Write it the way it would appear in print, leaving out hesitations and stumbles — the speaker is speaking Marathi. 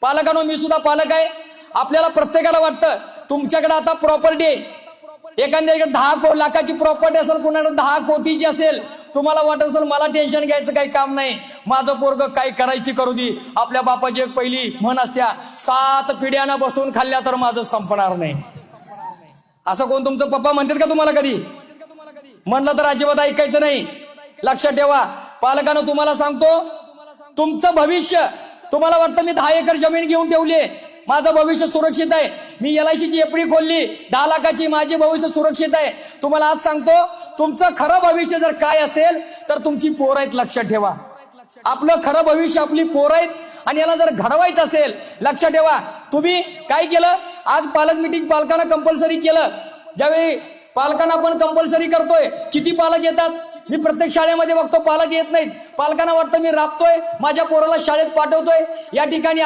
पालकांनो, मी सुद्धा पालक आहे. आपल्याला प्रत्येकाला वाटतं तुमच्याकडे आता प्रॉपर्टी आहे, एखाद्याकडे 10 लाखाची प्रॉपर्टी असेल, कुणाकडे 10 कोटीची असेल. तुम्हाला वाटत असेल मला टेन्शन घ्यायचं काही काम नाही, माझं पोरग काय करायची करू दे. आपल्या बापाची एक पहिली म्हण असत्या, 7 पिढ्यानं बसून खाल्ल्या तर माझं संपणार नाही. असं कोण तुमचं पप्पा म्हणतात का तुम्हाला कधी? म्हणलं तर अजिबात ऐकायचं नाही. लक्षात ठेवा पालकांनो, तुम्हाला सांगतो तुमचं भविष्य, तुम्हाला वाटतं मी 10 एकर जमीन घेऊन ठेवली, माझं भविष्य सुरक्षित आहे, मी LIC ची एफडी खोलली 10 लाखाची, माझे भविष्य सुरक्षित आहे. तुम्हाला आज सांगतो तुमचं खरं भविष्य जर काय असेल तर तुमची पोरं आहेत. लक्षात ठेवा आपलं खरं भविष्य आपली पोरं आहेत. आणि याला जर घडवायचं असेल, लक्षात ठेवा तुम्ही काय केलं, आज पालक मिटिंग पालकांना कंपल्सरी केलं. ज्यावेळी पालकांना आपण कंपल्सरी करतोय, किती पालक येतात? मी प्रत्येक शाळेमध्ये बघतो पालक येत नाहीत. पालकांना वाटतं मी राबतोय, माझ्या पोराला शाळेत पाठवतोय. या ठिकाणी